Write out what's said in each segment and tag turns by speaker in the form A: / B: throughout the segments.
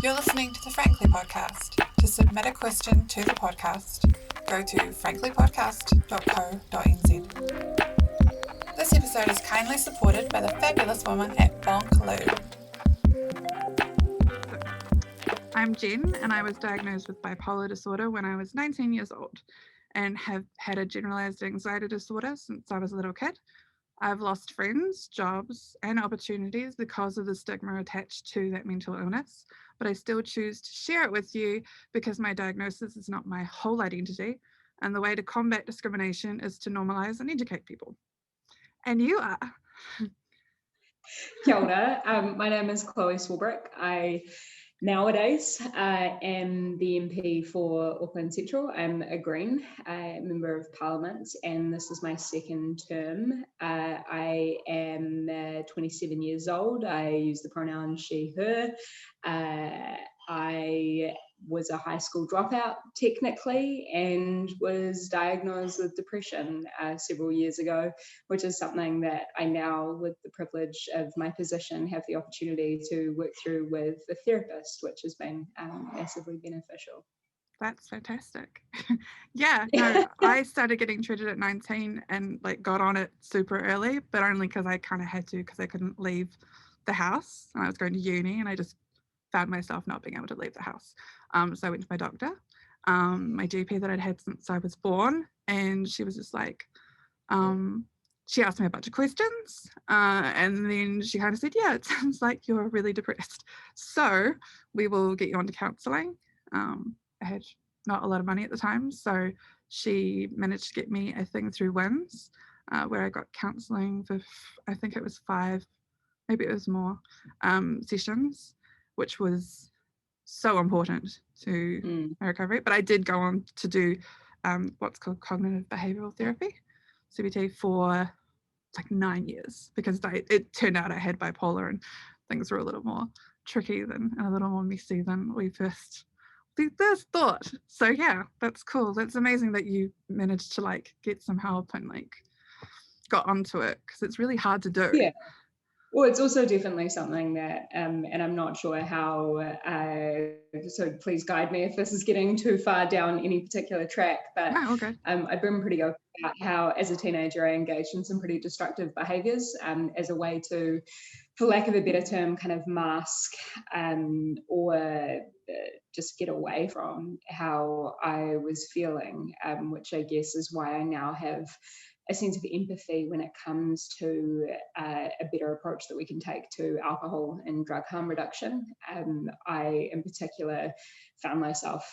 A: You're listening to the Frankly Podcast. To submit a question to the podcast, go to franklypodcast.co.nz. This episode is kindly supported by the fabulous woman at Chlöe. I'm Jen, and I was diagnosed with bipolar disorder when I was 19 years old and have had a generalized anxiety disorder since I was a little kid. I've lost friends, jobs, and opportunities because of the stigma attached to that mental illness, but I still choose to share it with you because my diagnosis is not my whole identity, and the way to combat discrimination is to normalize and educate people. And you are.
B: Kia ora. My name is Chlöe Swarbrick. I nowadays am the MP for Auckland Central. I'm a Green Member of Parliament, and this is my second term. I am 27 years old. I use the pronoun she, her. I was a high school dropout technically and was diagnosed with depression several years ago, which is something that I now, with the privilege of my position, have the opportunity to work through with a therapist, which has been massively beneficial.
A: That's fantastic. Yeah, no, I started getting treated at 19 and got on it super early, but only because I kind of had to, because I couldn't leave the house and I was going to uni, and I just found myself not being able to leave the house. So I went to my doctor, my GP that I'd had since I was born, and she was just like, she asked me a bunch of questions, and then she kind of said, yeah, it sounds like you're really depressed. So we will get you onto counselling. I had not a lot of money at the time, so she managed to get me a thing through WINS, where I got counselling for, I think it was 5, maybe it was more, sessions, which was so important to my recovery. But I did go on to do what's called cognitive behavioural therapy, CBT, for 9 years, because it turned out I had bipolar and things were a little more tricky and a little more messy than we first thought. So yeah, that's cool. That's amazing that you managed to get some help and got onto it, because it's really hard to do.
B: Yeah. Well, it's also definitely something that, and I'm not sure how, so please guide me if this is getting too far down any particular track, but
A: No, okay.
B: I've been pretty open about how as a teenager I engaged in some pretty destructive behaviours as a way to, for lack of a better term, kind of mask or just get away from how I was feeling, which I guess is why I now have a sense of empathy when it comes to a better approach that we can take to alcohol and drug harm reduction. I, in particular, found myself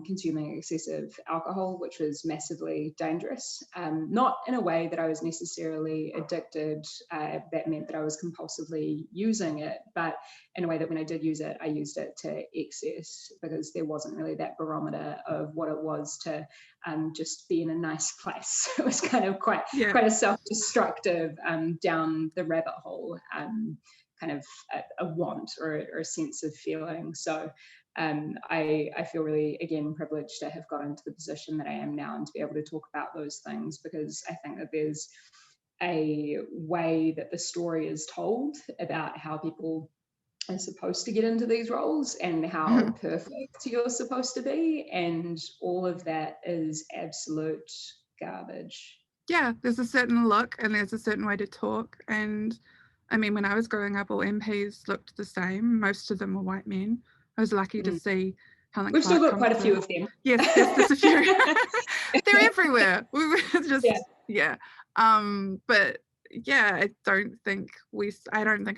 B: consuming excessive alcohol, which was massively dangerous. Not in a way that I was necessarily addicted, that meant that I was compulsively using it, but in a way that when I did use it, I used it to excess, because there wasn't really that barometer of what it was to just be in a nice place. It was kind of quite a self-destructive down the rabbit hole, kind of a want or a sense of feeling. So I feel really, again, privileged to have got into the position that I am now and to be able to talk about those things, because I think that there's a way that the story is told about how people are supposed to get into these roles and how perfect you're supposed to be, and all of that is absolute garbage.
A: Yeah, there's a certain look and there's a certain way to talk, and I mean, when I was growing up, all MPs looked the same. Most of them were white men. I was lucky to see Helen
B: We've
A: Clark
B: still got quite a few of them.
A: Yes, there's a few. They're everywhere. We were just but yeah, I don't think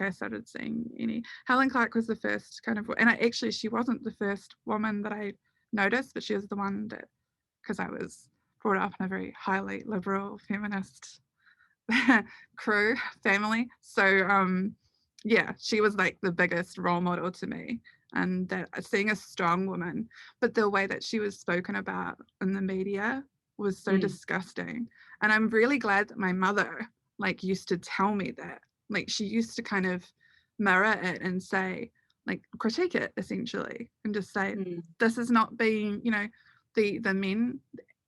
A: I started seeing any. Helen Clark was the first kind of, and she wasn't the first woman that I noticed, but she was the one that, because I was brought up in a very highly liberal feminist family. So she was the biggest role model to me, and that seeing a strong woman, but the way that she was spoken about in the media was so disgusting. And I'm really glad that my mother used to tell me that. She used to kind of mirror it and say, critique it essentially, and just say, this is not being, the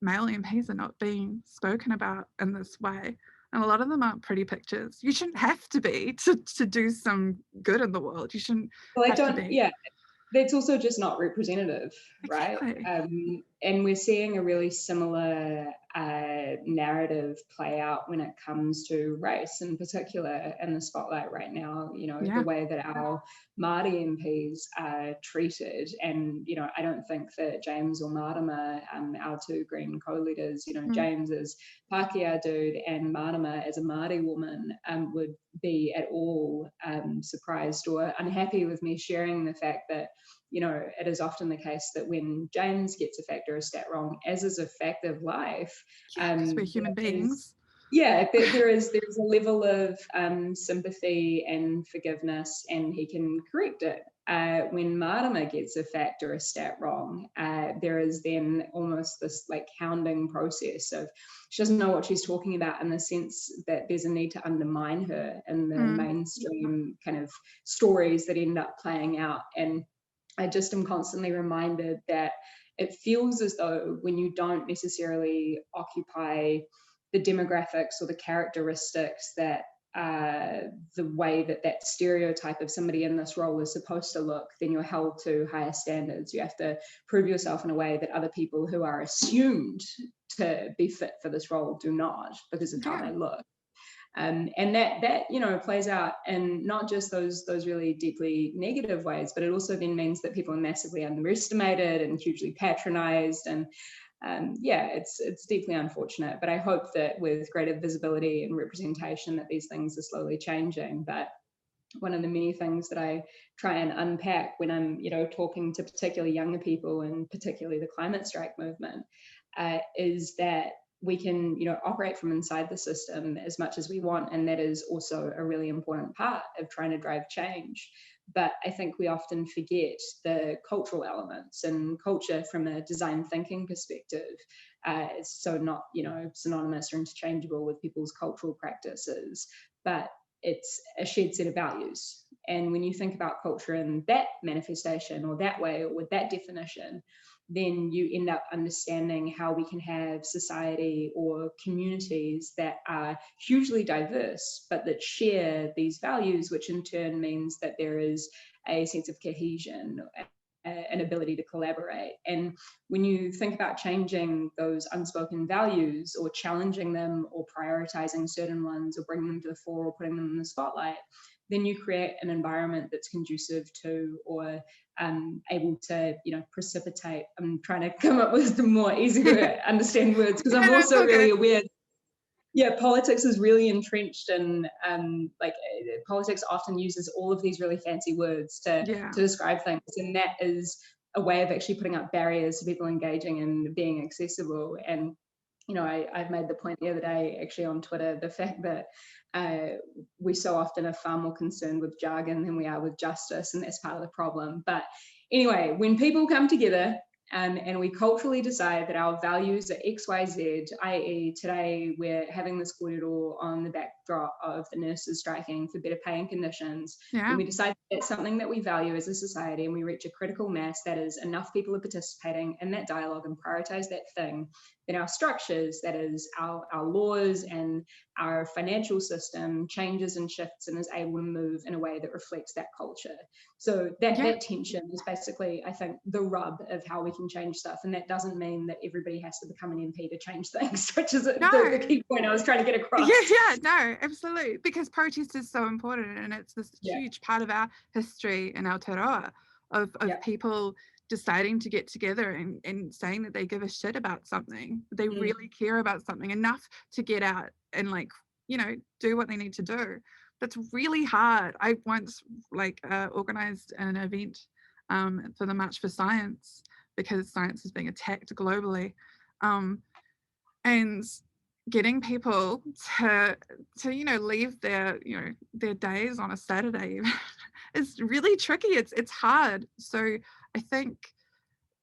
A: male MPs are not being spoken about in this way. And a lot of them aren't pretty pictures. You shouldn't have to be to do some good in the world. You shouldn't have to be.
B: Yeah. that's also just not representative, right?
A: Exactly.
B: And we're seeing a really similar narrative play out when it comes to race in particular in the spotlight right now. You know, the
A: Yeah.
B: way that our Māori MPs are treated, and you know, I don't think that James or Marama, our two Green co-leaders, you know,
A: Mm.
B: James as Pākehā dude and Marama as a Māori woman, would be at all surprised or unhappy with me sharing the fact that, you know, it is often the case that when James gets a fact or a stat wrong, as is a fact of life,
A: Yeah, because we're
B: there
A: human
B: is,
A: beings.
B: yeah, there's a level of sympathy and forgiveness, and he can correct it. When Marama gets a fact or a stat wrong, there is then almost this like hounding process of she doesn't know what she's talking about, in the sense that there's a need to undermine her in the mainstream kind of stories that end up playing out. And I just am constantly reminded that it feels as though when you don't necessarily occupy the demographics or the characteristics that the way that that stereotype of somebody in this role is supposed to look, then you're held to higher standards. You have to prove yourself in a way that other people who are assumed to be fit for this role do not, because of how
A: Yeah.
B: they look. And that you know plays out in not just those really deeply negative ways, but it also then means that people are massively underestimated and hugely patronized. And yeah, it's deeply unfortunate. But I hope that with greater visibility and representation, that these things are slowly changing. But one of the many things that I try and unpack when I'm, you know, talking to particularly younger people, and particularly the climate strike movement, is that we can, you know, operate from inside the system as much as we want, and that is also a really important part of trying to drive change. But I think we often forget the cultural elements, and culture from a design thinking perspective is so not, you know, synonymous or interchangeable with people's cultural practices, but it's a shared set of values. And when you think about culture in that manifestation or that way or with that definition, then you end up understanding how we can have society or communities that are hugely diverse, but that share these values, which in turn means that there is a sense of cohesion, an ability to collaborate. And when you think about changing those unspoken values or challenging them or prioritizing certain ones or bringing them to the fore or putting them in the spotlight, then you create an environment that's conducive to or able to, you know, precipitate. I'm trying to come up with the more easy to understand words, because I'm
A: That's
B: also
A: all
B: really
A: good.
B: aware, yeah, politics is really entrenched in politics often uses all of these really fancy words to
A: Yeah.
B: describe things, and that is a way of actually putting up barriers to people engaging and being accessible. And you know, I've made the point the other day actually on Twitter, the fact that we so often are far more concerned with jargon than we are with justice, and that's part of the problem. But anyway, when people come together and we culturally decide that our values are X, Y, Z, i.e. today we're having this kōrero on the backdrop of the nurses striking for better pay and conditions.
A: Yeah.
B: When we decide that's something that we value as a society, and we reach a critical mass, that is enough people are participating in that dialogue and prioritize that thing, then our structures, that is our laws and our financial system, changes and shifts and is able to move in a way that reflects that culture. So that tension is basically, I think, the rub of how we can change stuff. And that doesn't mean that everybody has to become an MP to change things, which is the key point I was trying to get across.
A: Yeah, no, absolutely. Because protest is so important, and it's this huge part of our history in Aotearoa of people deciding to get together and saying that they give a shit about something. They really care about something enough to get out and, like, you know, do what they need to do. That's really hard. I once organized an event for the March for Science, because science is being attacked globally. And getting people to you know, leave their, you know, their days on a Saturday is really tricky. It's hard. So I think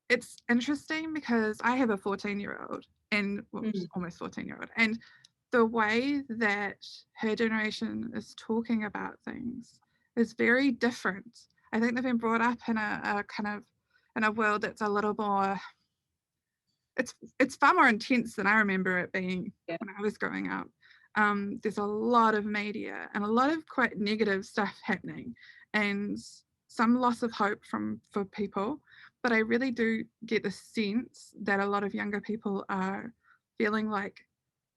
A: it's interesting because I have a 14-year-old and almost 14-year-old, and the way that her generation is talking about things is very different. I think they've been brought up in a kind of in a world that's a little more, it's far more intense than I remember it being when I was growing up. There's a lot of media and a lot of quite negative stuff happening, and some loss of hope for people, but I really do get the sense that a lot of younger people are feeling like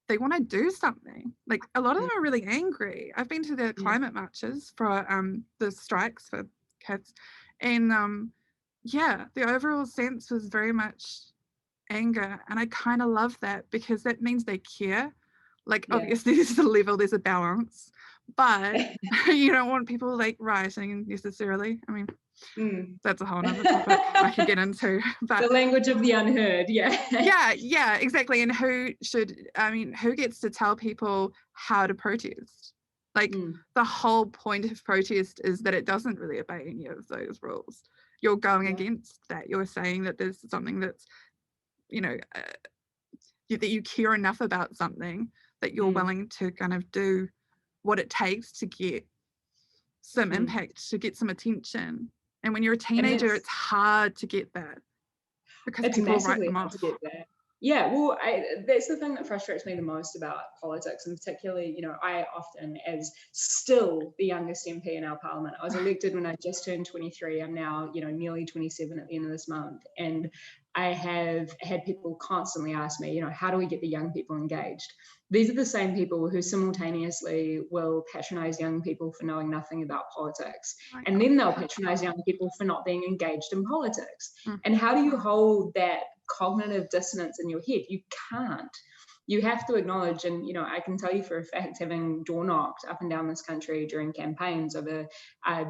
A: they want to do something. Like a lot of them are really angry. I've been to the climate marches for the strikes for kids, and the overall sense was very much anger, and I kind of love that because that means they care. Like obviously there's a level, there's a balance, but you don't want people like rioting necessarily. I mean, that's a whole nother topic I could get into. But
B: the language of the unheard,
A: yeah, exactly. And who gets to tell people how to protest? Like the whole point of protest is that it doesn't really obey any of those rules. You're going against that. You're saying that there's something that's, that you care enough about something that you're willing to kind of do what it takes to get some impact, to get some attention. And when you're a teenager, it's hard to get that because people write them off.
B: Yeah, well, that's the thing that frustrates me the most about politics, and particularly, I often, as still the youngest MP in our parliament, I was elected when I just turned 23. I'm now, nearly 27 at the end of this month. And I have had people constantly ask me, how do we get the young people engaged? These are the same people who simultaneously will patronize young people for knowing nothing about politics. And then they'll patronize young people for not being engaged in politics. And how do you hold that cognitive dissonance in your head? You can't. You have to acknowledge, and I can tell you for a fact, having door knocked up and down this country during campaigns over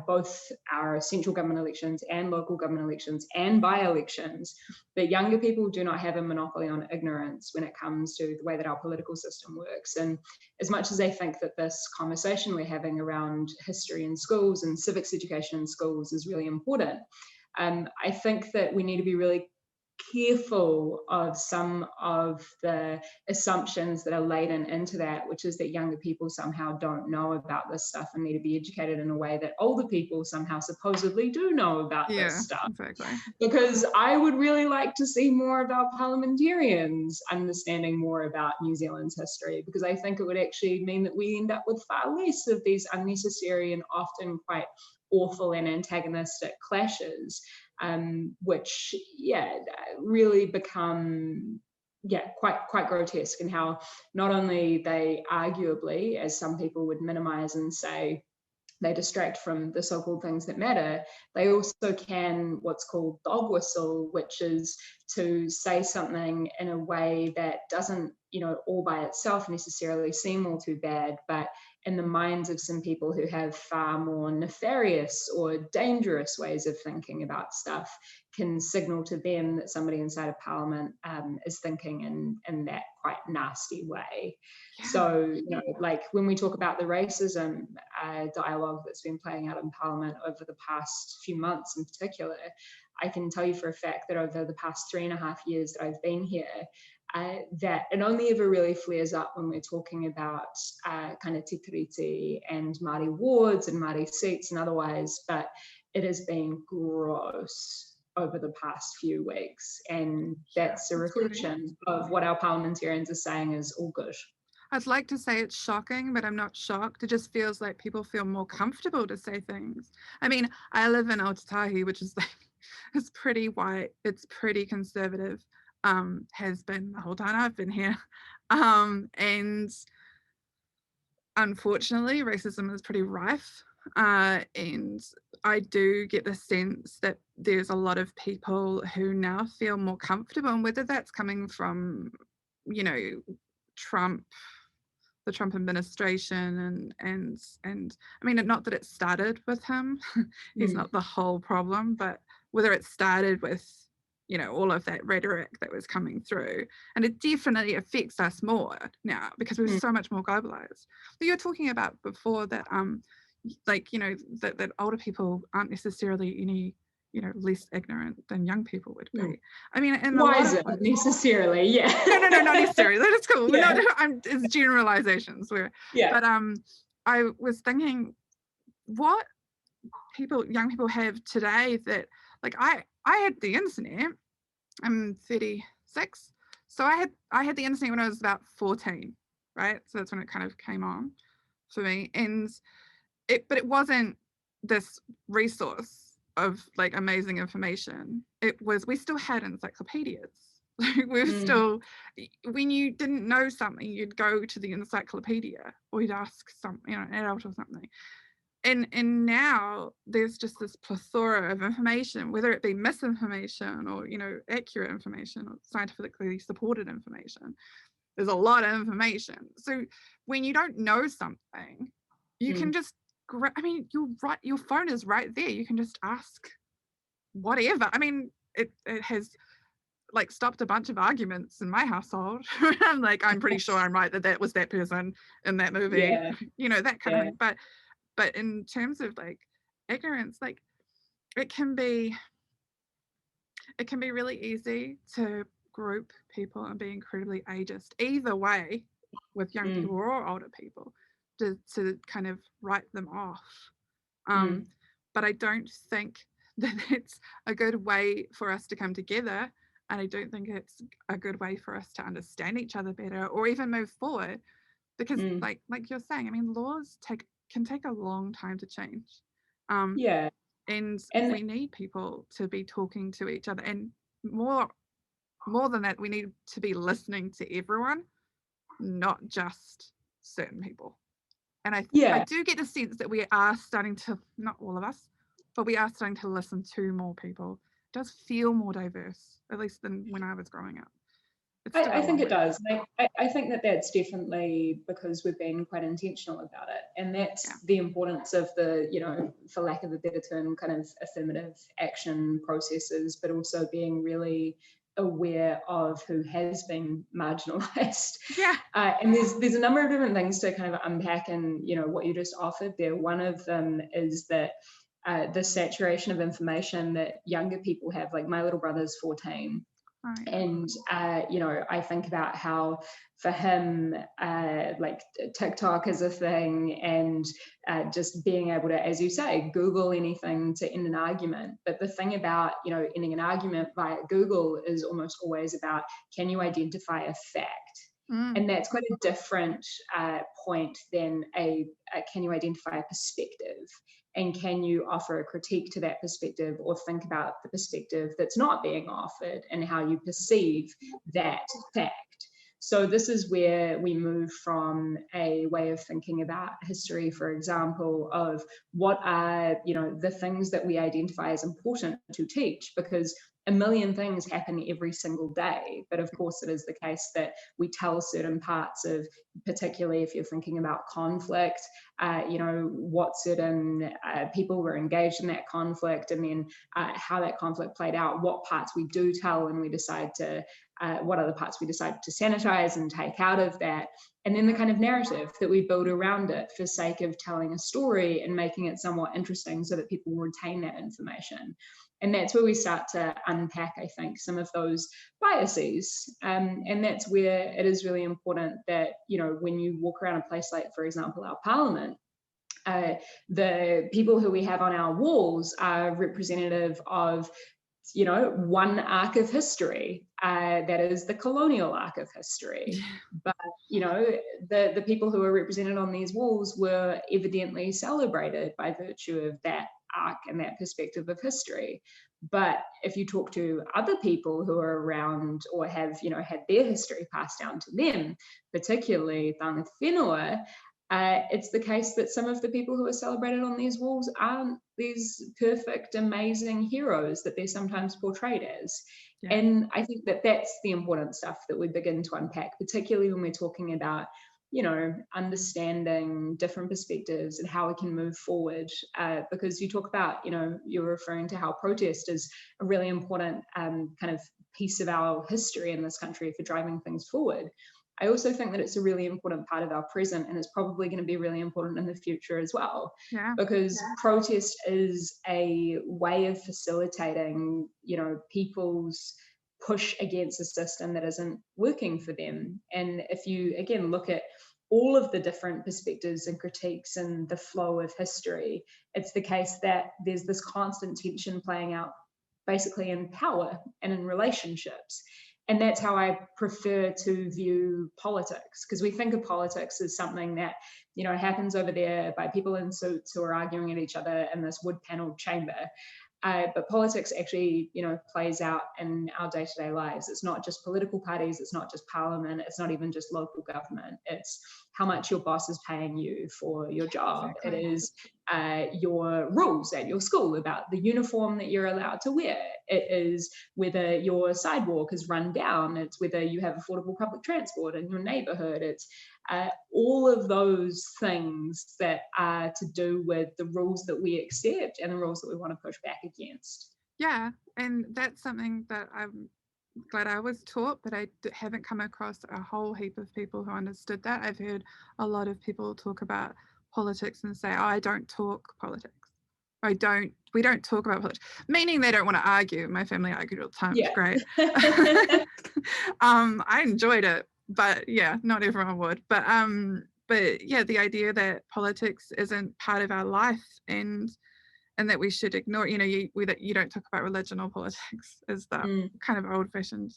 B: both our central government elections and local government elections and by-elections, that younger people do not have a monopoly on ignorance when it comes to the way that our political system works. And as much as I think that this conversation we're having around history in schools and civics education in schools is really important, I think that we need to be really careful of some of the assumptions that are laden into that, which is that younger people somehow don't know about this stuff and need to be educated in a way that older people somehow supposedly do know about this stuff.
A: Exactly.
B: Because I would really like to see more of our parliamentarians understanding more about New Zealand's history, because I think it would actually mean that we end up with far less of these unnecessary and often quite awful and antagonistic clashes, which really become quite grotesque, and how not only they arguably, as some people would minimize and say, they distract from the so-called things that matter, they also can what's called dog whistle, which is to say something in a way that doesn't, all by itself necessarily seem all too bad, but in the minds of some people who have far more nefarious or dangerous ways of thinking about stuff, can signal to them that somebody inside of Parliament is thinking in that quite nasty way. So, like when we talk about the racism dialogue that's been playing out in Parliament over the past few months in particular, I can tell you for a fact that over the past 3.5 years that I've been here, that it only ever really flares up when we're talking about kind of te tiriti and Māori wards and Māori seats and otherwise, but it has been gross over the past few weeks, and that's a reflection of what our parliamentarians are saying is all good.
A: I'd like to say it's shocking, but I'm not shocked. It just feels like people feel more comfortable to say things. I mean, I live in Aotearoa, which is like, it's pretty white, it's pretty conservative, has been the whole time I've been here. And unfortunately, racism is pretty rife. And I do get the sense that there's a lot of people who now feel more comfortable, and whether that's coming from, Trump, the Trump administration, and I mean, not that it started with him, he's not the whole problem, but whether it started with, all of that rhetoric that was coming through, and it definitely affects us more now because we're so much more globalized. But you were talking about before that, that older people aren't necessarily any, less ignorant than young people would be. I mean, and
B: wiser necessarily,
A: No, not necessarily. That's cool. It's generalizations. But I was thinking, what young people have today that, like, I had the internet. I'm 36, so I had the internet when I was about 14, right? So that's when it kind of came on for me, but it wasn't this resource of like amazing information, we still had encyclopedias. We're
B: Mm.
A: still, when you didn't know something, you'd go to the encyclopedia, or you'd ask an adult or something. And now there's just this plethora of information, whether it be misinformation or accurate information or scientifically supported information. There's a lot of information. So when you don't know something, you can just your phone is right there. You can just ask whatever. I mean, it has like stopped a bunch of arguments in my household. I'm like, I'm pretty sure I'm right that was that person in that movie.
B: Yeah.
A: That kind of thing. But in terms of like ignorance, like it can be really easy to group people and be incredibly ageist, either way, with young people or older people, to kind of write them off. But I don't think that it's a good way for us to come together, and I don't think it's a good way for us to understand each other better or even move forward, because like you're saying, I mean, laws can take a long time to change. And we need people to be talking to each other, and more than that, we need to be listening to everyone, not just certain people. And I do get the sense that we are starting to, not all of us, but we are starting to listen to more people. It does feel more diverse, at least than when I was growing up.
B: I think it does. I think that that's definitely because we've been quite intentional about it. And that's the importance of the, for lack of a better term, kind of affirmative action processes, but also being really aware of who has been marginalized. And there's a number of different things to kind of unpack in, what you just offered there. One of them is that the saturation of information that younger people have, like my little brother's 14. And, I think about how for him, like TikTok is a thing, and just being able to, as you say, Google anything to end an argument. But the thing about, ending an argument via Google is almost always about, can you identify a fact? And that's quite a different point than can you identify a perspective? And can you offer a critique to that perspective, or think about the perspective that's not being offered and how you perceive that fact? So this is where we move from a way of thinking about history, for example, of what are, the things that we identify as important to teach, because a million things happen every single day. But of course, it is the case that we tell certain parts of, particularly if you're thinking about conflict, what certain people were engaged in that conflict, and then how that conflict played out, what parts we do tell, and we decide to, what other parts we decide to sanitize and take out of that. And then the kind of narrative that we build around it for sake of telling a story and making it somewhat interesting so that people will retain that information. And that's where we start to unpack, I think, some of those biases. And that's where it is really important that, when you walk around a place like, for example, our parliament, the people who we have on our walls are representative of, one arc of history, that is the colonial arc of history. But, the people who are represented on these walls were evidently celebrated by virtue of that arc and that perspective of history. But if you talk to other people who are around or have, had their history passed down to them, particularly tanga whenua, it's the case that some of the people who are celebrated on these walls aren't these perfect, amazing heroes that they're sometimes portrayed as. And I think that that's the important stuff that we begin to unpack, particularly when we're talking about, understanding different perspectives and how we can move forward. Because you talk about, you're referring to how protest is a really important kind of piece of our history in this country for driving things forward. I also think that it's a really important part of our present, and it's probably going to be really important in the future as well. Because protest is a way of facilitating, people's push against a system that isn't working for them. And if you, again, look at all of the different perspectives and critiques and the flow of history, it's the case that there's this constant tension playing out basically in power and in relationships. And that's how I prefer to view politics, because we think of politics as something that, happens over there by people in suits who are arguing at each other in this wood-paneled chamber. but politics actually, plays out in our day-to-day lives. It's not just political parties, it's not just parliament, it's not even just local government. It's how much your boss is paying you for your job.
A: Exactly.
B: It is your rules at your school about the uniform that you're allowed to wear. It is whether your sidewalk is run down. It's whether you have affordable public transport in your neighborhood. It's all of those things that are to do with the rules that we accept and the rules that we want to push back against.
A: Yeah, and that's something that I'm glad I was taught, but I haven't come across a whole heap of people who understood that. I've heard a lot of people talk about politics and say, oh, I don't talk politics. We don't talk about politics, meaning they don't want to argue. My family argued all the time.
B: Yeah.
A: It's great. I enjoyed it, but yeah, not everyone would. But yeah, the idea that politics isn't part of our life and that we should ignore, that you don't talk about religion or politics is the kind of old-fashioned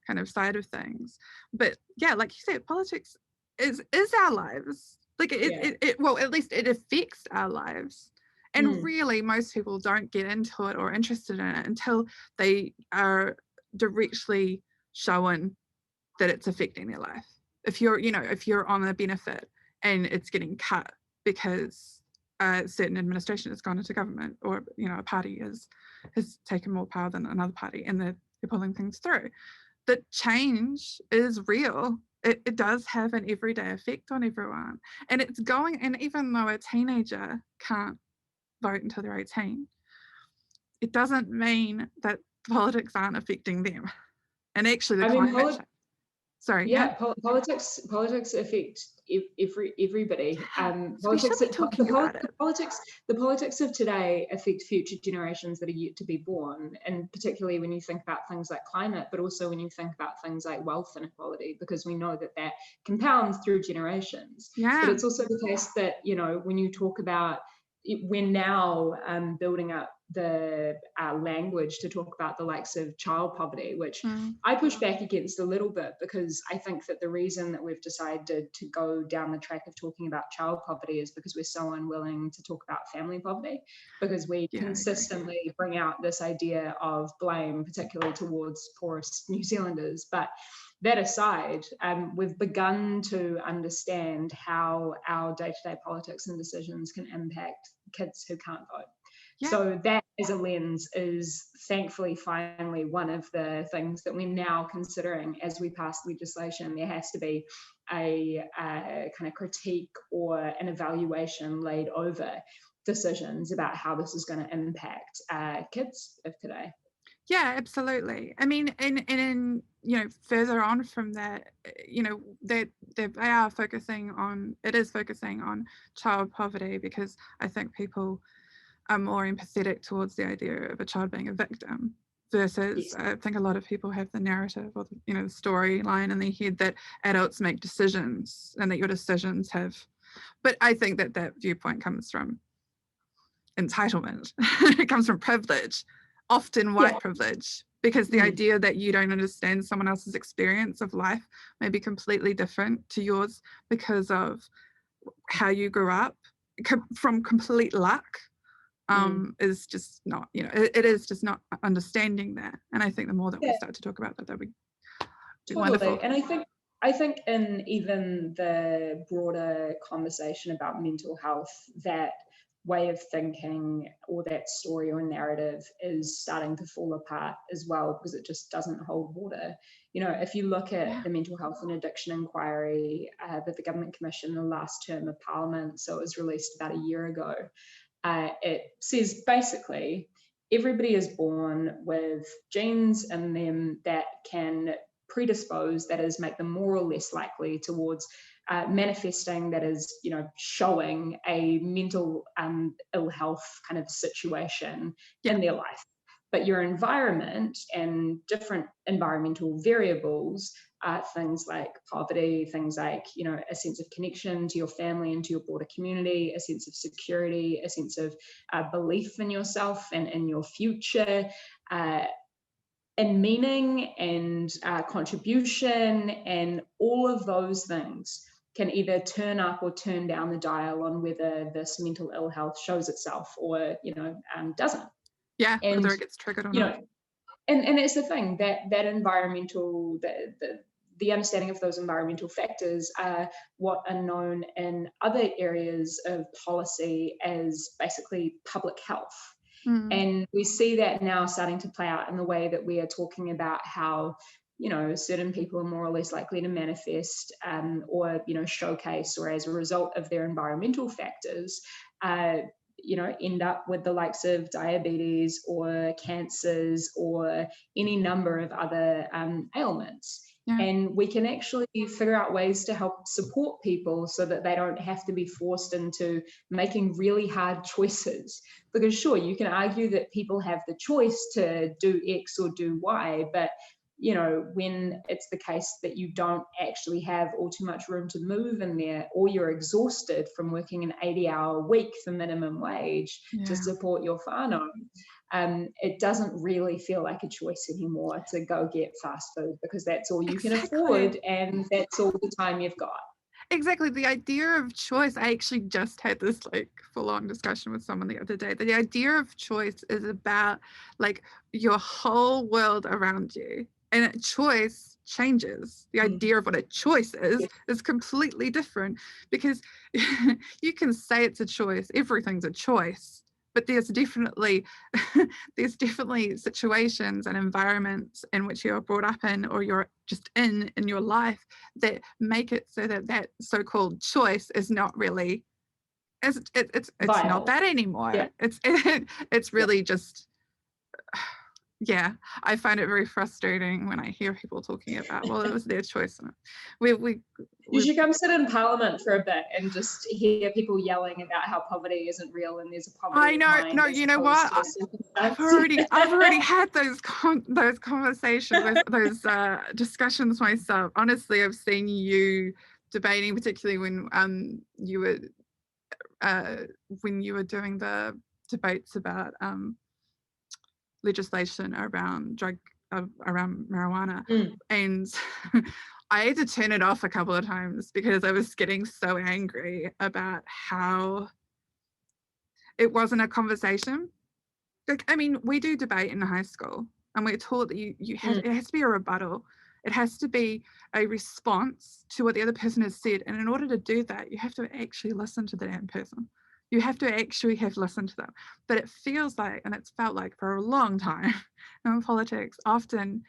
A: kind of side of things. But yeah, like you said, politics is our lives. Like well, at least it affects our lives. And really, most people don't get into it or interested in it until they are directly shown that it's affecting their life. If you're on a benefit and it's getting cut because a certain administration has gone into government, or a party has taken more power than another party, and they're pulling things through, the change is real. It does have an everyday effect on everyone, and it's going. And even though a teenager can't vote until they're 18, it doesn't mean that politics aren't affecting them. And actually, the climate change. Sorry.
B: Yeah, politics affect everybody. The politics of today affect future generations that are yet to be born, and particularly when you think about things like climate, but also when you think about things like wealth inequality, because we know that compounds through generations.
A: Yeah.
B: But it's also the case that when you talk about we're now building up the language to talk about the likes of child poverty, which I push back against a little bit, because I think that the reason that we've decided to go down the track of talking about child poverty is because we're so unwilling to talk about family poverty, because we consistently bring out this idea of blame, particularly towards poorest New Zealanders. But that aside, we've begun to understand how our day-to-day politics and decisions can impact kids who can't vote. Yeah. So that as a lens is thankfully finally one of the things that we're now considering as we pass legislation. There has to be a kind of critique or an evaluation laid over decisions about how this is going to impact kids of today.
A: Yeah, absolutely. I mean, and further on from that, they are focusing on child poverty, because I think people are more empathetic towards the idea of a child being a victim versus I think a lot of people have the narrative or the storyline in their head that adults make decisions and that your decisions have. But I think that viewpoint comes from entitlement. It comes from privilege. Often white privilege, because the idea that you don't understand someone else's experience of life may be completely different to yours because of how you grew up, from complete luck, is just not, it is just not understanding that. And I think the more that we start to talk about that would be wonderful.
B: And I think in even the broader conversation about mental health, that way of thinking or that story or narrative is starting to fall apart as well, because it just doesn't hold water. If you look at the mental health and addiction inquiry that the government commissioned in the last term of parliament, so it was released about a year ago, it says basically everybody is born with genes in them that can predispose, that is, make them more or less likely towards manifesting, that is, showing a mental ill health kind of situation in their life. But your environment and different environmental variables, things like poverty, things like, a sense of connection to your family and to your broader community, a sense of security, a sense of belief in yourself and in your future, and meaning and contribution, and all of those things can either turn up or turn down the dial on whether this mental ill health shows itself or doesn't.
A: Yeah,
B: And,
A: whether it gets triggered or
B: you
A: not.
B: know, and it's the thing that environmental, the understanding of those environmental factors are what are known in other areas of policy as basically public health.
A: Mm.
B: And we see that now starting to play out in the way that we are talking about how, certain people are more or less likely to manifest or, showcase, or as a result of their environmental factors, end up with the likes of diabetes or cancers or any number of other ailments.
A: Yeah.
B: And we can actually figure out ways to help support people so that they don't have to be forced into making really hard choices. Because sure, you can argue that people have the choice to do X or do Y, but when it's the case that you don't actually have all too much room to move in there, or you're exhausted from working an 80-hour week for minimum wage to support your whānau, it doesn't really feel like a choice anymore to go get fast food, because that's all you can afford and that's all the time you've got.
A: Exactly. The idea of choice, I actually just had this like full-on discussion with someone the other day. The idea of choice is about like your whole world around you, and choice changes. The idea of what a choice is completely different, because you can say it's a choice, everything's a choice, but there's definitely situations and environments in which you're brought up in, or you're just in your life, that make it so that so-called choice is not really, it's not that anymore. It's really just, I find it very frustrating when I hear people talking about, well, it was their choice.
B: You should come sit in Parliament for a bit and just hear people yelling about how poverty isn't real and there's a poverty.
A: I know. No, you know what? I've already had those conversations, those discussions myself. Honestly, I've seen you debating, particularly when you were doing the debates about legislation around around marijuana, and I had to turn it off a couple of times because I was getting so angry about how it wasn't a conversation. Like, I mean, we do debate in high school, and we're taught that it has to be a rebuttal. It has to be a response to what the other person has said. And in order to do that, you have to actually listen to the damn person. You have to actually have listened to them. But it feels like, and it's felt like for a long time in politics, often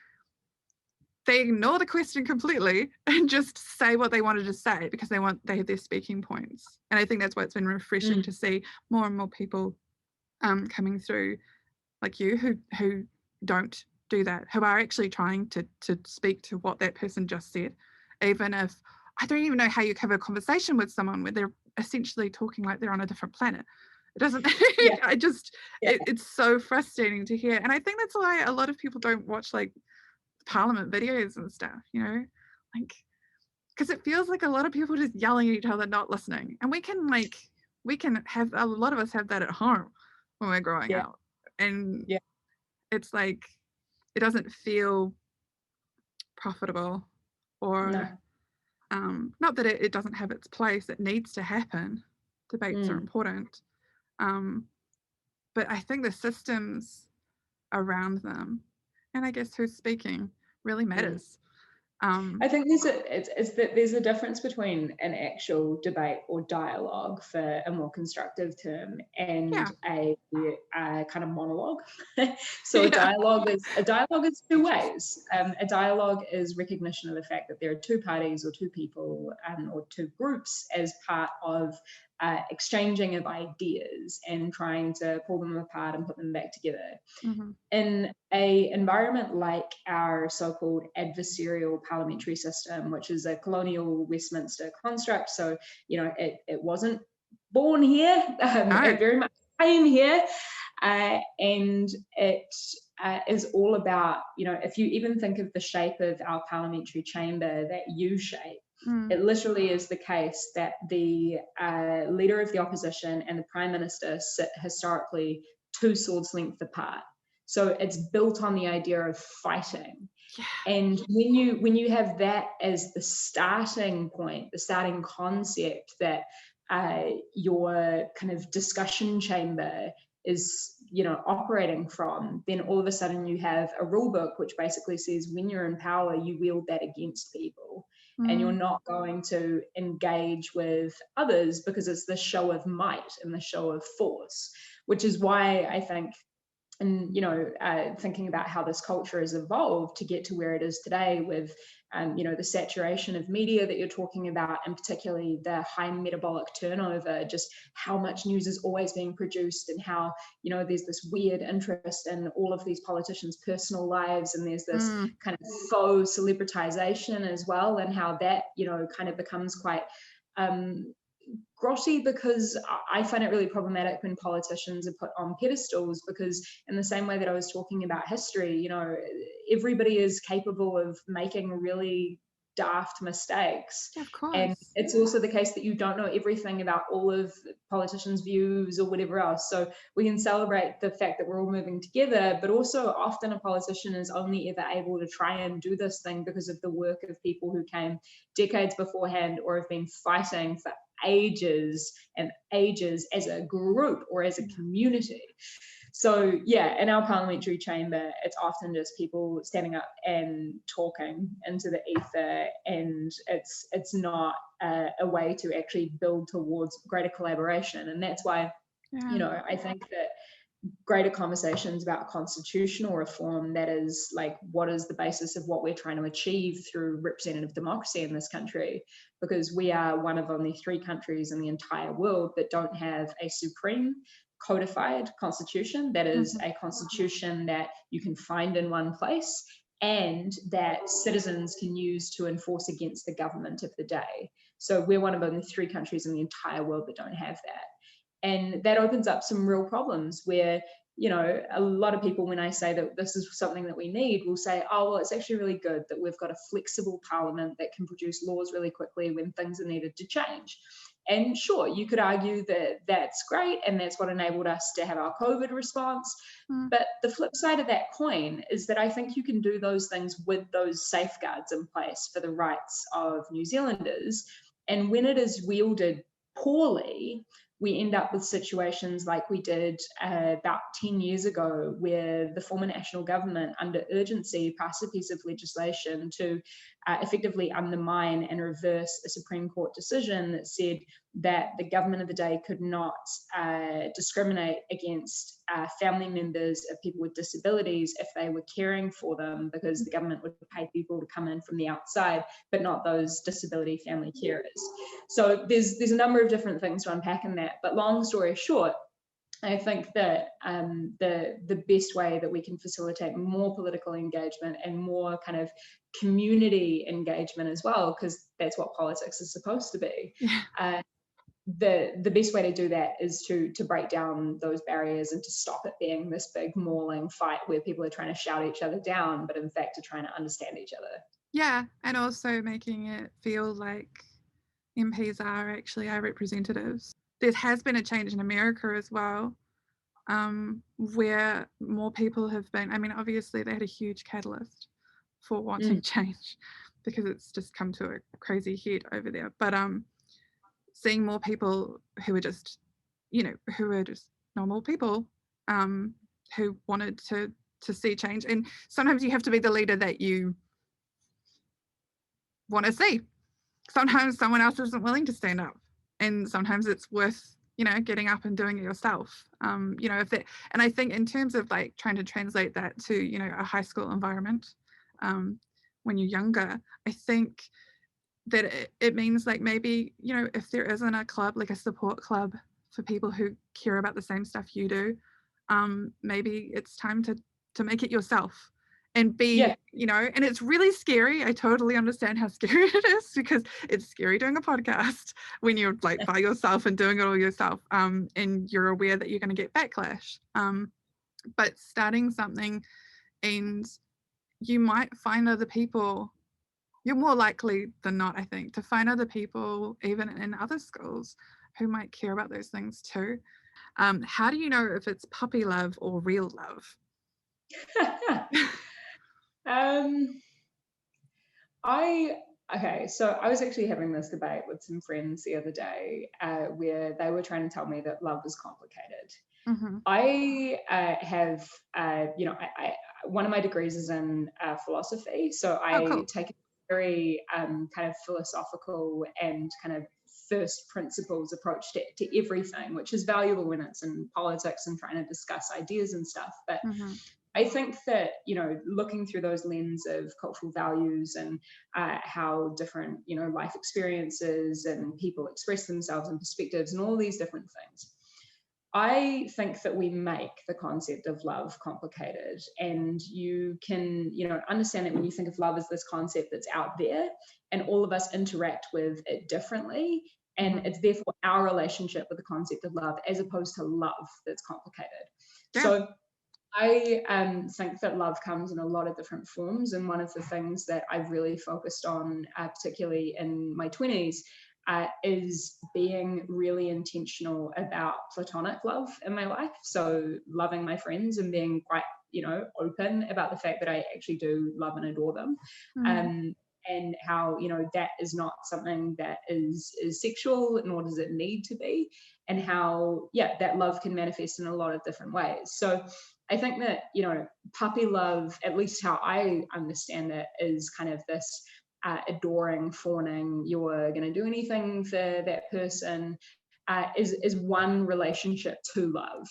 A: they ignore the question completely and just say what they wanted to say because they have their speaking points. And I think that's why it's been refreshing to see more and more people coming through like you who don't do that, who are actually trying to speak to what that person just said, even if I don't even know how you have a conversation with someone where they're essentially talking like they're on a different planet. It doesn't it's so frustrating to hear. And I think that's why a lot of people don't watch like Parliament videos and stuff, like, because it feels like a lot of people just yelling at each other, not listening. And we can have, a lot of us have that at home when we're growing up. And it's like, it doesn't feel profitable, or not that it doesn't have its place. It needs to happen. Debates are important. But I think the systems around them, and I guess who's speaking, really matters.
B: I think there's a difference between an actual debate or dialogue, for a more constructive term, and a kind of monologue. So a dialogue is two ways. A dialogue is recognition of the fact that there are two parties or two people or two groups as part of exchanging of ideas and trying to pull them apart and put them back together. In an environment like our so-called adversarial parliamentary system, which is a colonial Westminster construct, so it wasn't born here, it very much came here, and it is all about, if you even think of the shape of our parliamentary chamber, that U shape, it literally is the case that the leader of the opposition and the prime minister sit historically 2 swords length apart. So it's built on the idea of fighting. And when you have that as the starting point, the starting concept, that your kind of discussion chamber is operating from, then all of a sudden you have a rule book which basically says when you're in power, you wield that against people. And you're not going to engage with others because it's the show of might and the show of force, which is why I think, and thinking about how this culture has evolved to get to where it is today with the saturation of media that you're talking about, and particularly the high metabolic turnover, just how much news is always being produced, and how there's this weird interest in all of these politicians' personal lives, and there's this kind of faux celebritization as well, and how that kind of becomes quite grotty, because I find it really problematic when politicians are put on pedestals, because in the same way that I was talking about history, everybody is capable of making really daft mistakes.
A: Yeah, of course.
B: And it's also the case that you don't know everything about all of politicians' views or whatever else. So we can celebrate the fact that we're all moving together, but also often a politician is only ever able to try and do this thing because of the work of people who came decades beforehand or have been fighting for ages and ages as a group or as a community. So yeah, in our parliamentary chamber, it's often just people standing up and talking into the ether, and it's not a way to actually build towards greater collaboration. And that's why I think that greater conversations about constitutional reform, that is like, what is the basis of what we're trying to achieve through representative democracy in this country, because we are one of only 3 countries in the entire world that don't have a supreme codified constitution, that is a constitution that you can find in one place and that citizens can use to enforce against the government of the day. So we're one of only 3 countries in the entire world that don't have that. And that opens up some real problems where, a lot of people, when I say that this is something that we need, will say, oh, well, it's actually really good that we've got a flexible parliament that can produce laws really quickly when things are needed to change. And sure, you could argue that that's great, and that's what enabled us to have our COVID response. But the flip side of that coin is that I think you can do those things with those safeguards in place for the rights of New Zealanders. And when it is wielded poorly, we end up with situations like we did about 10 years ago, where the former national government, under urgency, passed a piece of legislation to effectively undermine and reverse a Supreme Court decision that said that the government of the day could not discriminate against family members of people with disabilities if they were caring for them, because the government would pay people to come in from the outside, but not those disability family carers. So there's a number of different things to unpack in that, but long story short, I think that the best way that we can facilitate more political engagement and more kind of community engagement as well, because that's what politics is supposed to be. The best way to do that is to break down those barriers and to stop it being this big mauling fight where people are trying to shout each other down, but in fact are trying to understand each other.
A: Yeah, and also making it feel like MPs are actually our representatives. There has been a change in America as well, where more people have been, obviously they had a huge catalyst for wanting change, because it's just come to a crazy head over there. But seeing more people who are just, who are just normal people, who wanted to see change. And sometimes you have to be the leader that you want to see. Sometimes someone else isn't willing to stand up, and sometimes it's worth getting up and doing it yourself. If that, and I think in terms of like trying to translate that to a high school environment, when you're younger, I think that it means like maybe if there isn't a club, like a support club for people who care about the same stuff you do, maybe it's time to make it yourself. And be, and it's really scary. I totally understand how scary it is, because it's scary doing a podcast when you're like by yourself and doing it all yourself, and you're aware that you're going to get backlash. But starting something, and you might find other people, you're more likely than not, I think, to find other people, even in other schools, who might care about those things too. How do you know if it's puppy love or real love?
B: So I was actually having this debate with some friends the other day, where they were trying to tell me that love is complicated. I have, one of my degrees is in philosophy, so
A: Oh,
B: I
A: cool.
B: take a very kind of philosophical and kind of first principles approach to everything, which is valuable when it's in politics and trying to discuss ideas and stuff. But I think that, looking through those lens of cultural values and how different, life experiences and people express themselves and perspectives and all these different things, I think that we make the concept of love complicated. And you can, understand that when you think of love as this concept that's out there and all of us interact with it differently. And it's therefore our relationship with the concept of love as opposed to love that's complicated.
A: Yeah.
B: So I think that love comes in a lot of different forms. And one of the things that I've really focused on, particularly in my 20s, is being really intentional about platonic love in my life. So loving my friends and being quite, open about the fact that I actually do love and adore them. And how, that is not something that is sexual, nor does it need to be. And how, that love can manifest in a lot of different ways. So I think that, puppy love, at least how I understand it, is kind of this adoring, fawning, you're going to do anything for that person, is one relationship to love.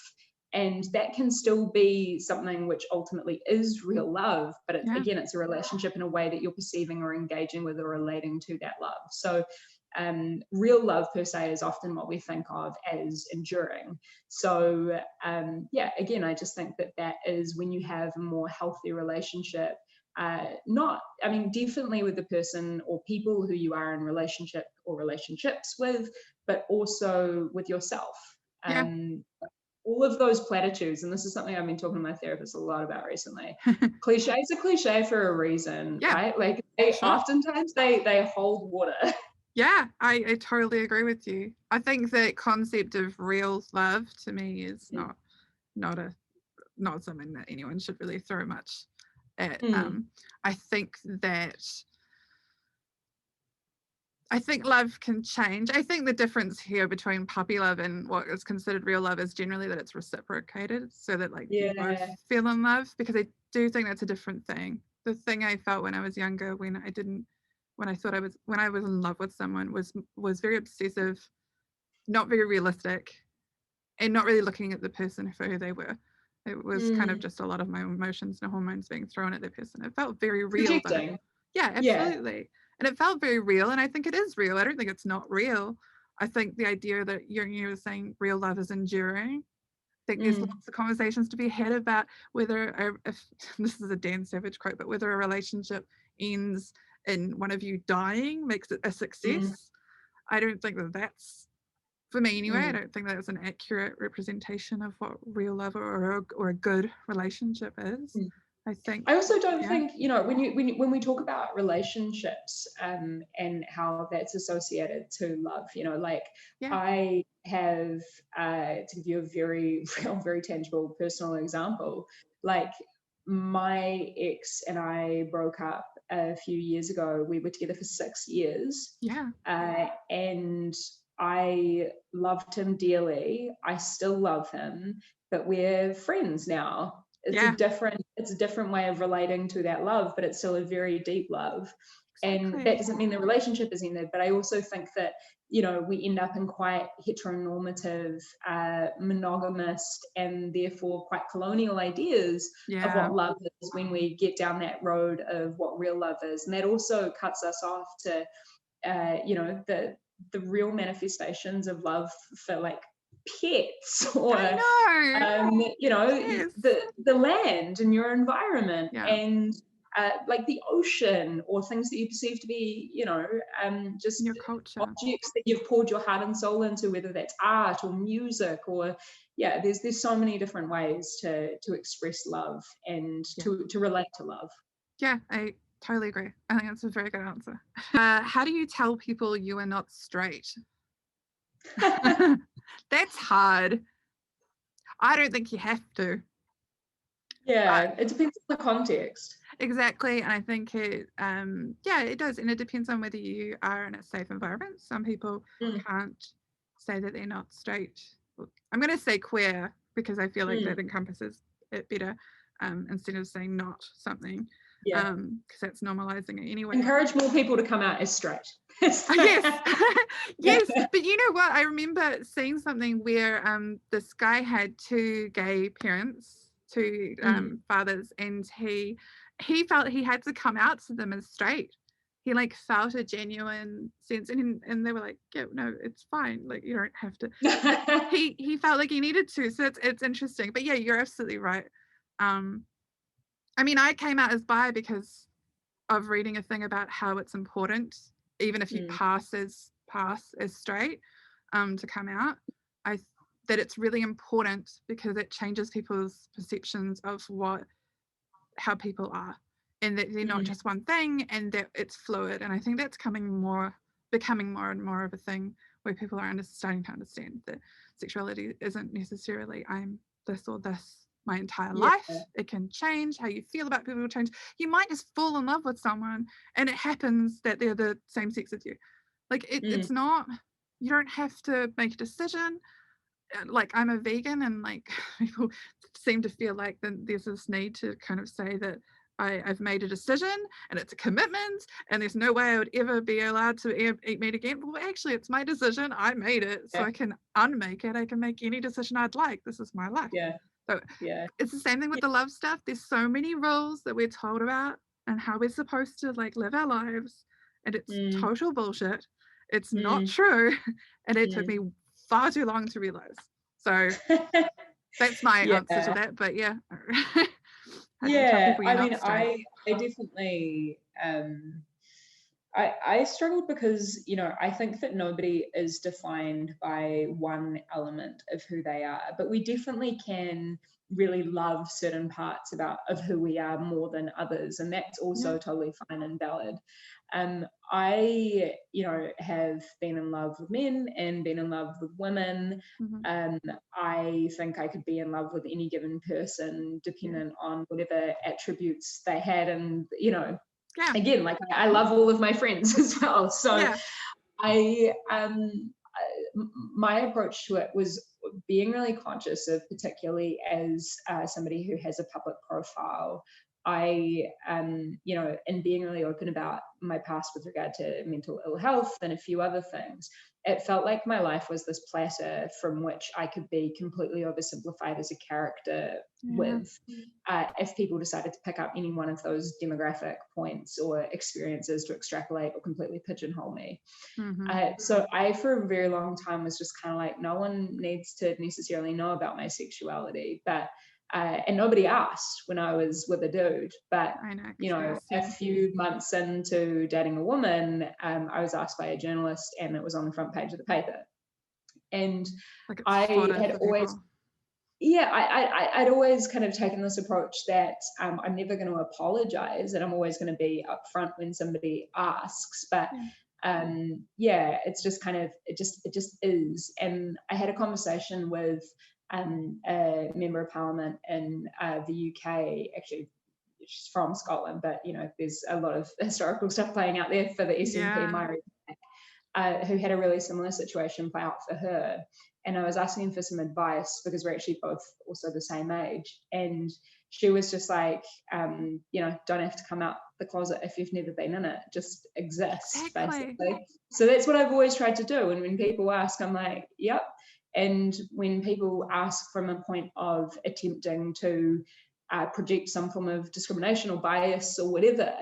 B: And that can still be something which ultimately is real love, but again, it's a relationship in a way that you're perceiving or engaging with or relating to that love. So real love per se is often what we think of as enduring. So again, I just think that is when you have a more healthy relationship, definitely with the person or people who you are in relationship or relationships with, but also with yourself. All of those platitudes, and this is something I've been talking to my therapist a lot about recently. Cliches are cliche for a reason, right? Like oftentimes they hold water.
A: Yeah, I totally agree with you. I think that concept of real love to me is not something that anyone should really throw much at. I think love can change. I think the difference here between puppy love and what is considered real love is generally that it's reciprocated, so that you both feel in love, because I do think that's a different thing. The thing I felt when I was younger, when I was in love with someone, was very obsessive, not very realistic, and not really looking at the person for who they were. It was kind of just a lot of my emotions and hormones being thrown at the person. It felt very real though. Yeah, absolutely. Yeah. And it felt very real, and I think it is real. I don't think it's not real. I think the idea that you were saying real love is enduring, I think there's lots of conversations to be had about whether, if this is a Dan Savage quote, but whether a relationship ends in one of you dying makes it a success. I don't think that's, for me anyway, I don't think that's an accurate representation of what real love or a good relationship is. I
B: also don't think, when we talk about relationships and how that's associated to love, I have, to give you a very real, very tangible personal example, like my ex and I broke up a few years ago. We were together for 6 years. And I loved him dearly. I still love him, but we're friends now. It's a different way of relating to that love, but it's still a very deep love. Exactly. And that doesn't mean the relationship is ended, but I also think that, we end up in quite heteronormative, monogamous, and therefore quite colonial ideas of what love is when we get down that road of what real love is. And that also cuts us off to, the real manifestations of love for pets or the land and your environment and the ocean, or things that you perceive to be just
A: your culture,
B: objects that you've poured your heart and soul into, whether that's art or music or there's so many different ways to express love and to relate to love.
A: I totally agree. I think that's a very good answer. How do you tell people you are not straight? That's hard. I don't think you have to.
B: It depends on the context.
A: Exactly. And I think it does. And it depends on whether you are in a safe environment. Some people can't say that they're not straight. I'm going to say queer, because I feel like that encompasses it better, instead of saying not something, because that's normalizing it anyway.
B: Encourage more people to come out as straight.
A: Yes. Yes, but you know what, I remember seeing something where this guy had 2 gay parents, 2 fathers, and he felt he had to come out to them as straight. He like felt a genuine sense, and they were like, yeah, no, it's fine, like you don't have to. he felt like he needed to, so it's interesting. But yeah, you're absolutely right. I mean, I came out as bi because of reading a thing about how it's important, even if you pass as straight, to come out. That it's really important because it changes people's perceptions of how people are, and that they're not just one thing, and that it's fluid. And I think that's becoming more and more of a thing where people are starting to understand that sexuality isn't necessarily I'm this or this my entire life. It can change. How you feel about people will change. You might just fall in love with someone and it happens that they're the same sex as you. Like it's not, you don't have to make a decision. Like I'm a vegan, and like people seem to feel like there's this need to kind of say that I've made a decision and it's a commitment and there's no way I would ever be allowed to eat meat again. Well, actually, it's my decision. I made it, so I can unmake it. I can make any decision I'd like. This is my life. So it's the same thing with the love stuff. There's so many rules that we're told about and how we're supposed to like live our lives, and it's total bullshit. It's not true, and it took me far too long to realize. So that's my answer to that. But yeah.
B: I mean, I definitely I struggled because, you know, I think that nobody is defined by one element of who they are, but we definitely can really love certain parts of who we are more than others, and that's also totally fine and valid. I, you know, have been in love with men and been in love with women. I think I could be in love with any given person dependent on whatever attributes they had, and, you know, again, like I love all of my friends as well. So my approach to it was being really conscious of, particularly as somebody who has a public profile, you know, and being really open about my past with regard to mental ill health and a few other things. It felt like my life was this platter from which I could be completely oversimplified as a character with, if people decided to pick up any one of those demographic points or experiences to extrapolate or completely pigeonhole me. So I, for a very long time, was just kind of like, no one needs to necessarily know about my sexuality, but and nobody asked when I was with a dude, but you know, a few months into dating a woman, I was asked by a journalist, and it was on the front page of the paper. And like I had always, I'd always kind of taken this approach that I'm never going to apologize, and I'm always going to be upfront when somebody asks. But it's just kind of it just is. And I had a conversation with a member of parliament in the UK, actually she's from Scotland, but you know, there's a lot of historical stuff playing out there for the SNP Maori, who had a really similar situation play out for her. And I was asking for some advice because we're actually both also the same age, and she was just like, you know, don't have to come out the closet if you've never been in it, just exist, basically. So that's what I've always tried to do. And when people ask, I'm like, yep. And when people ask from a point of attempting to project some form of discrimination or bias or whatever,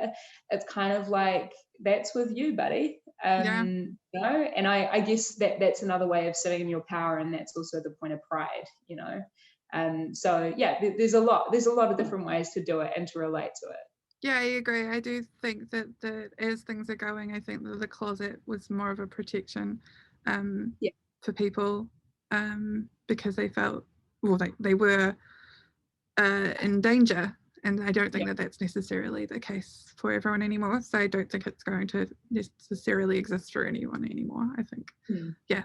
B: it's kind of like, that's with you, buddy. You know, and I guess that's another way of sitting in your power, and that's also the point of pride, you know. So yeah, there's a lot of different ways to do it and to relate to it.
A: Yeah, I agree. I do think that as things are going, I think that the closet was more of a protection for people, because they felt, well, they were in danger. And I don't think that that's necessarily the case for everyone anymore. So I don't think it's going to necessarily exist for anyone anymore. I think,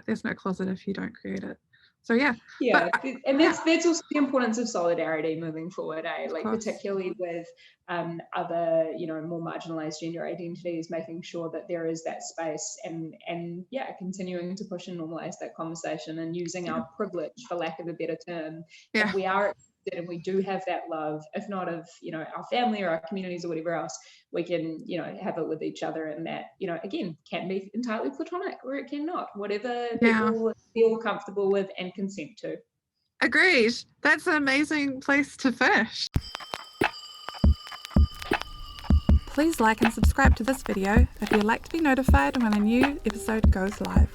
A: there's no closet if you don't create it. So yeah.
B: Yeah,
A: But
B: and that's also the importance of solidarity moving forward, like
A: course.
B: particularly with other, more marginalized gender identities, making sure that there is that space and continuing to push and normalize that conversation and using our privilege, for lack of a better term, if we are accepted and we do have that love, if not of, our family or our communities or whatever else, we can, have it with each other, and that, again, can be entirely platonic or it cannot, whatever people feel comfortable with and consent to.
A: Agreed. That's an amazing place to fish. Please like and subscribe to this video if you'd like to be notified when a new episode goes live.